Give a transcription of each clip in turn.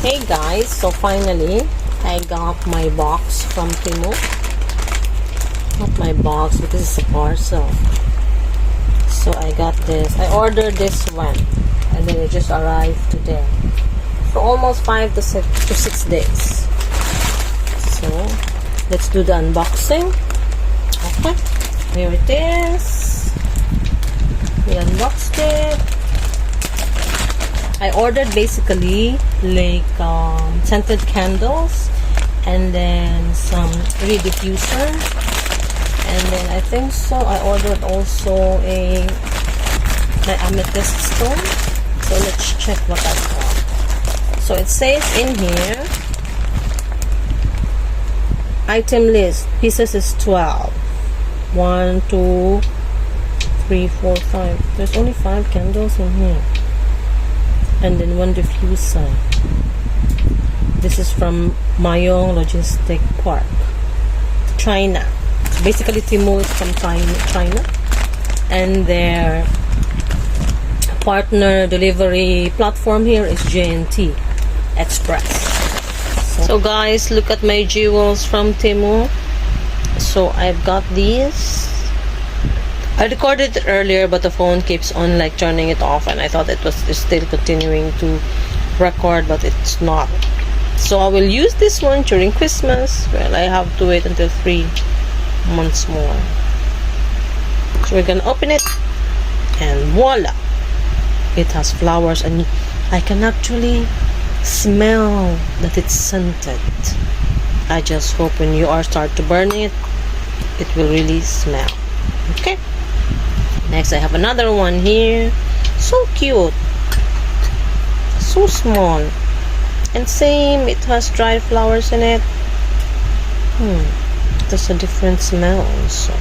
Hey guys, so finally I got my box from Temu. Not my box, but this is a parcel. So I got this. I ordered this one and then it just arrived today. So almost 5 to 6 days. So let's do the unboxing. Okay, here it is. We unboxed it. I ordered basically like scented candles and then some reed diffuser, and then I think so I ordered also my amethyst stone. So let's check what I got. So it says in here, item list, pieces is 12. 1, 2, 3, 4, 5. There's only 5 candles in here. And then 1 diffuser. This is from Mayong Logistic Park, China. So basically Temu is from China, and their partner delivery platform here is JNT Express. So guys, look at my jewels from Temu. So I've got these. I recorded it earlier, but the phone keeps on like turning it off, and I thought it was still continuing to record, but it's not. So I will use this one during Christmas. Well, I have to wait until 3 months more. So we're gonna open it, and voila! It has flowers, and I can actually smell that it's scented. I just hope when you start to burn it, it will really smell. Okay. Next, I have another one here. So cute. So small. And same, it has dried flowers in it. There's a different smell also.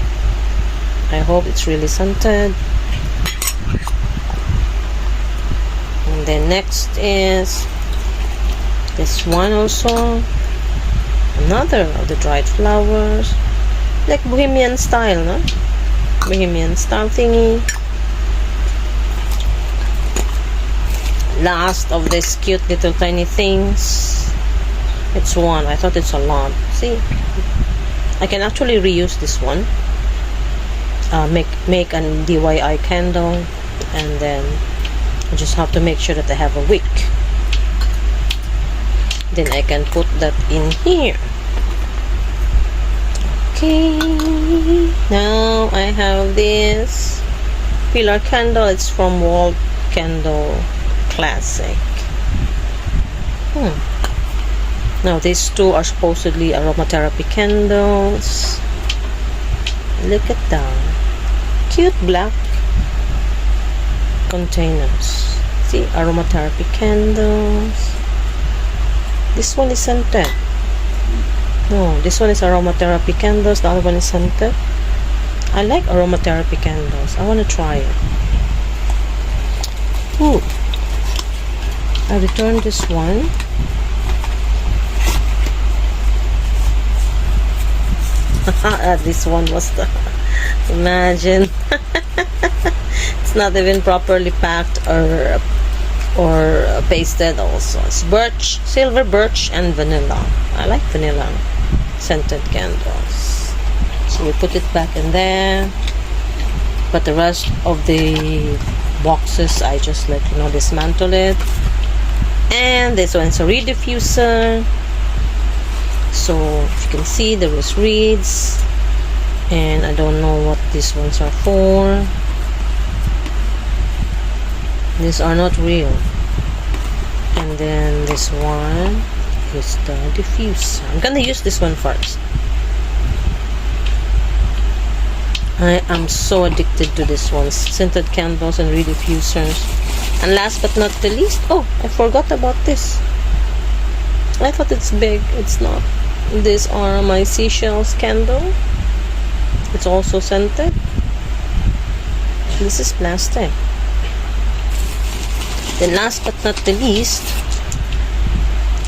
I hope it's really scented. And then next is this one also. Another of the dried flowers. Like bohemian style, no? Bohemian style thingy. Last of this cute little tiny things. It's one. I thought it's a lot. See, I can actually reuse this one. Make a DIY candle, and then I just have to make sure that I have a wick. Then I can put that in here. Okay, now I have this pillar candle. It's from Wall Candle Classic. Now these two are supposedly aromatherapy candles. Look at that. Cute black containers. See, aromatherapy candles. This one is scented. No, this one is aromatherapy candles. The other one is scented. I like aromatherapy candles. I want to try it. Ooh. I returned this one. This one was the... Imagine. It's not even properly packed or pasted also. It's birch, silver birch, and vanilla. I like vanilla scented candles. So we put it back in there, but the rest of the boxes I just dismantle it. And this one's a reed diffuser. So if you can see, there was reeds, and I don't know what these ones are for. These are not real. And then this one is the diffuser. I'm gonna use this one first. I am so addicted to this one. Scented candles and reed diffusers. And last but not the least, oh, I forgot about this. I thought it's big. It's not. These are my seashells candle. It's also scented. This is plastic. Then last but not the least,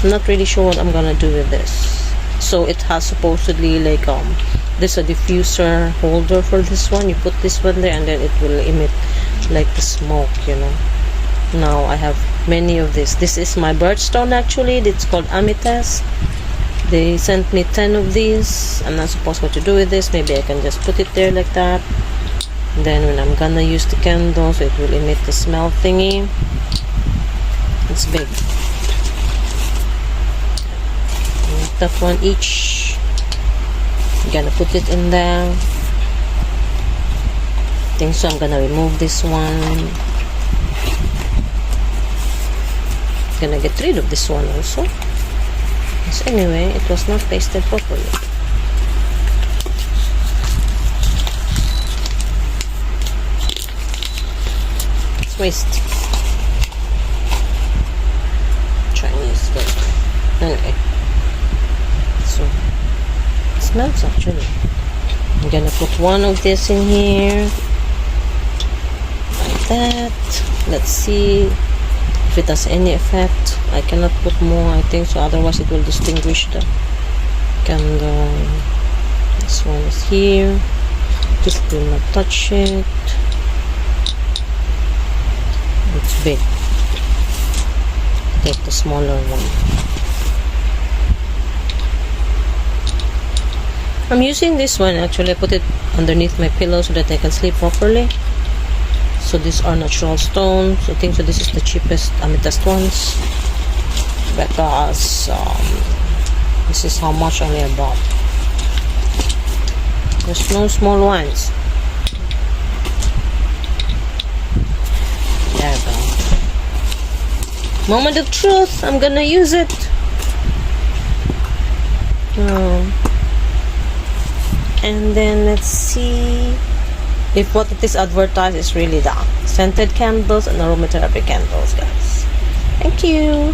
I'm not really sure what I'm gonna do with this. So it has supposedly like there's a diffuser holder for this one. You put this one there, and then it will emit like the smoke, you know. Now I have many of this. This is my birthstone actually. It's called amethyst. They sent me 10 of these. I'm not supposed what to do with this. Maybe I can just put it there like that. And then when I'm gonna use the candles, it will emit the smell thingy. It's big. And that one each. I'm gonna put it in there. I think so. I'm gonna remove this one. Gonna get rid of this one also. So anyway, it was not pasted properly. It's waste. Chinese good. Anyway, so it smells actually. I'm gonna put one of this in here like that. Let's see if it has any effect. I cannot put more, I think so, otherwise it will distinguish the candle. This one is here. Just do not touch it. It's big. Take the smaller one. I'm using this one actually. I put it underneath my pillow so that I can sleep properly. So these are natural stones. I think so this is the cheapest amethyst ones, because this is how much only I bought. There's no small ones. There we go. Moment of truth. I'm gonna use it. And then let's see if what it is advertised is really that. Scented candles and aromatherapy candles, guys. Thank you.